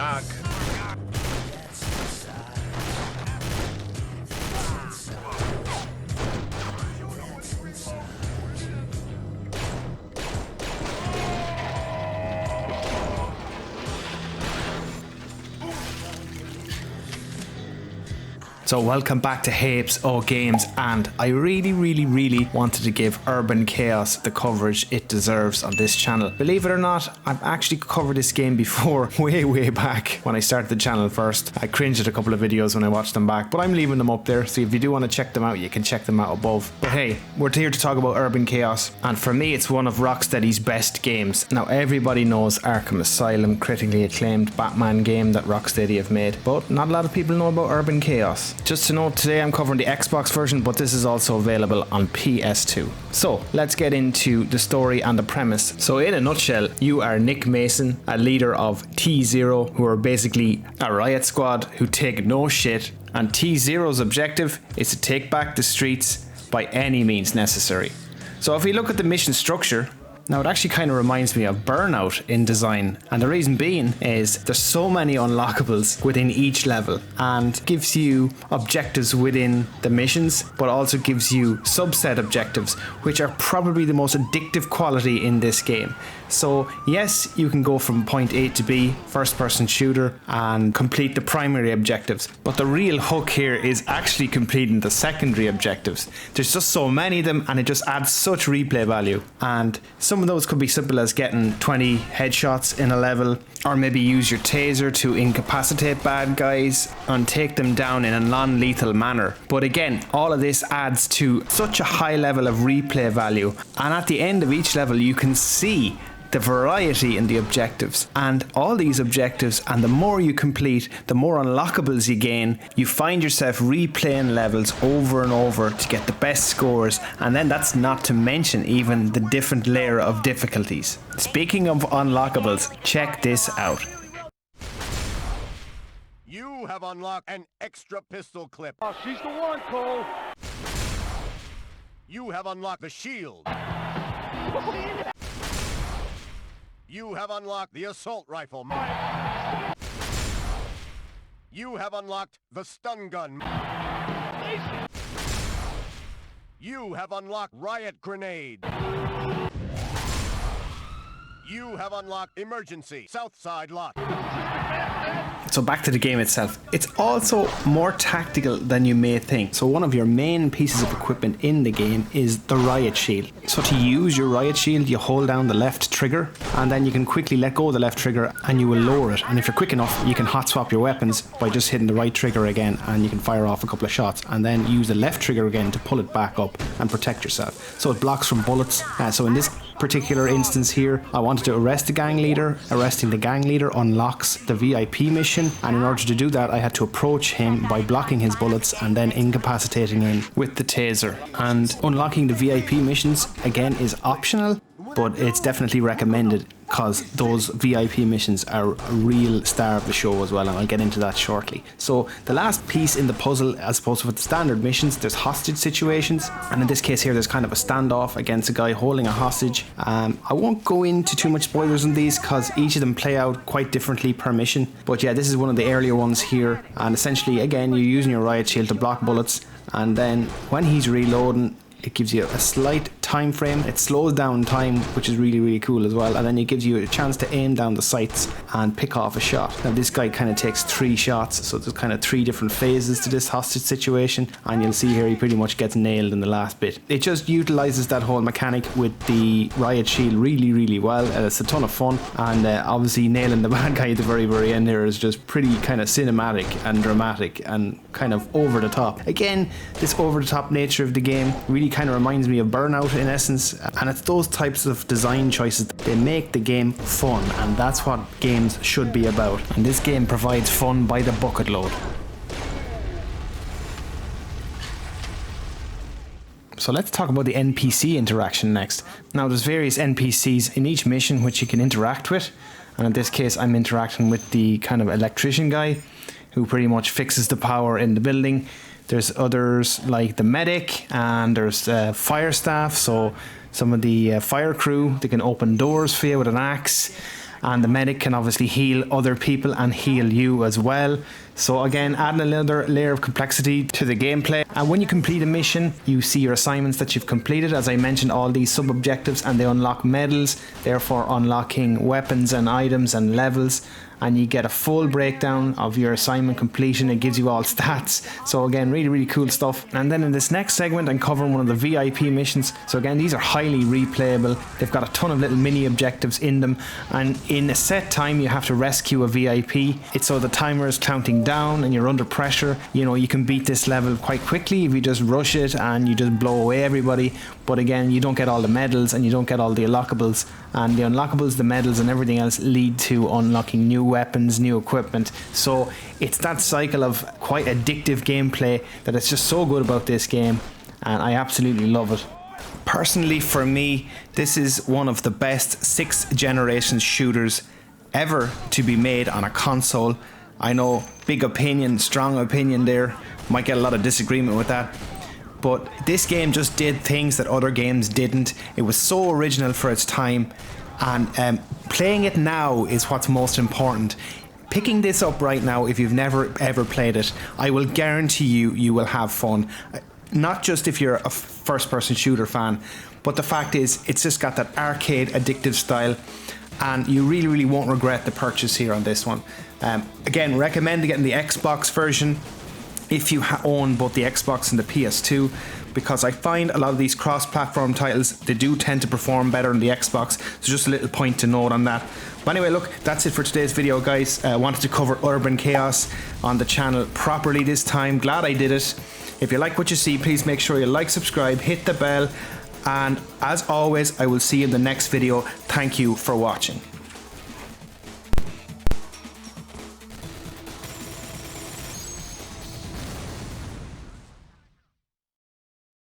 Shock. So welcome back to Hapes O Games, and I really wanted to give Urban Chaos the coverage it deserves on this channel. Believe it or not, I've actually covered this game before, way back when I started the channel first. I cringed at a couple of videos when I watched them back, but I'm leaving them up there, so if you do want to check them out, you can check them out above. But hey, we're here to talk about Urban Chaos, and for me it's one of Rocksteady's best games. Now everybody knows Arkham Asylum, critically acclaimed Batman game that Rocksteady have made, but not a lot of people know about Urban Chaos. Just to note, today I'm covering the Xbox version, but this is also available on PS2. So let's get into the story and the premise. So in a nutshell, you are Nick Mason, a leader of T-Zero, who are basically a riot squad who take no shit, and T-Zero's objective is to take back the streets by any means necessary. So if we look at the mission structure, now it actually kind of reminds me of Burnout in design, and the reason being is there's so many unlockables within each level and gives you objectives within the missions, but also gives you subset objectives, which are probably the most addictive quality in this game. So yes, you can go from point A to B, first person shooter, and complete the primary objectives, but the real hook here is actually completing the secondary objectives. There's just so many of them, and it just adds such replay value. And some of those could be simple as getting 20 headshots in a level, or maybe use your taser to incapacitate bad guys and take them down in a non-lethal manner. But again, all of this adds to such a high level of replay value, and at the end of each level you can see the variety in the objectives, and all these objectives, and the more you complete, the more unlockables you gain. You find yourself replaying levels over and over to get the best scores, and then that's not to mention even the different layer of difficulties. Speaking of unlockables, check this out. You have unlocked an extra pistol clip. Oh, she's the one, Cole. You have unlocked the shield. You have unlocked the assault rifle. You have unlocked the stun gun. You have unlocked riot grenade. You have unlocked emergency south side lock. So back to the game itself. It's also more tactical than you may think. So one of your main pieces of equipment in the game is the Riot Shield. So to use your Riot Shield, you hold down the left trigger, and then you can quickly let go of the left trigger and you will lower it. And if you're quick enough, you can hot swap your weapons by just hitting the right trigger again, and you can fire off a couple of shots, and then use the left trigger again to pull it back up and protect yourself. So it blocks from bullets. So in this particular instance here, I wanted to arrest the gang leader. Arresting the gang leader unlocks the VIP mission, and in order to do that I had to approach him by blocking his bullets and then incapacitating him with the taser. And unlocking the VIP missions again is optional, but it's definitely recommended because those VIP missions are a real star of the show as well, and I'll get into that shortly. So the last piece in the puzzle, as opposed to with the standard missions, there's hostage situations, and in this case here there's kind of a standoff against a guy holding a hostage. I won't go into too much spoilers on these because each of them play out quite differently per mission, but yeah, this is one of the earlier ones here, and essentially again you're using your Riot Shield to block bullets, and then when he's reloading it gives you a slight time frame. It slows down time, which is really cool as well, and then it gives you a chance to aim down the sights and pick off a shot. Now this guy kind of takes 3 shots, so there's kind of 3 different phases to this hostage situation, and you'll see here he pretty much gets nailed in the last bit. It just utilizes that whole mechanic with the Riot Shield really well. It's a ton of fun, and obviously nailing the bad guy at the very end here is just pretty kind of cinematic and dramatic and kind of over the top. Again, this over the top nature of the game really kind of reminds me of Burnout in essence, and it's those types of design choices that they make the game fun, and that's what games should be about, and this game provides fun by the bucket load. So let's talk about the NPC interaction next. Now there's various NPCs in each mission which you can interact with, and in this case I'm interacting with the kind of electrician guy who pretty much fixes the power in the building. There's others like the medic, and there's fire staff, so some of the fire crew, they can open doors for you with an axe. and the medic can obviously heal other people and heal you as well. So again, adding another layer of complexity to the gameplay. And when you complete a mission, you see your assignments that you've completed. As I mentioned, all these sub-objectives, and they unlock medals, therefore unlocking weapons and items and levels. And you get a full breakdown of your assignment completion. It gives you all stats. So again, really, really cool stuff. And then in this next segment, I'm covering one of the VIP missions. So again, these are highly replayable. They've got a ton of little mini objectives in them. And in a set time, you have to rescue a VIP. It's so the timer is counting down and you're under pressure. You know, you can beat this level quite quickly if you just rush it and you just blow away everybody. But again, you don't get all the medals and you don't get all the unlockables. And the unlockables, the medals and everything else lead to unlocking new weapons, new equipment. So it's that cycle of quite addictive gameplay that is just so good about this game, and I absolutely love it. Personally, for me, this is one of the best 6th generation shooters ever to be made on a console. I know, big opinion, strong opinion there, might get a lot of disagreement with that. But this game just did things that other games didn't. It was so original for its time, and playing it now is what's most important. Picking this up right now, if you've never ever played it, I will guarantee you will have fun. Not just if you're a first-person shooter fan, but the fact is, it's just got that arcade addictive style, and you really, really won't regret the purchase here on this one. Again, recommend getting the Xbox version if you own both the Xbox and the PS2, because I find a lot of these cross-platform titles, they do tend to perform better on the Xbox. So just a little point to note on that. But anyway, look, that's it for today's video, guys. I wanted to cover Urban Chaos on the channel properly this time. Glad I did it. If you like what you see, please make sure you like, subscribe, hit the bell, and as always, I will see you in the next video. Thank you for watching.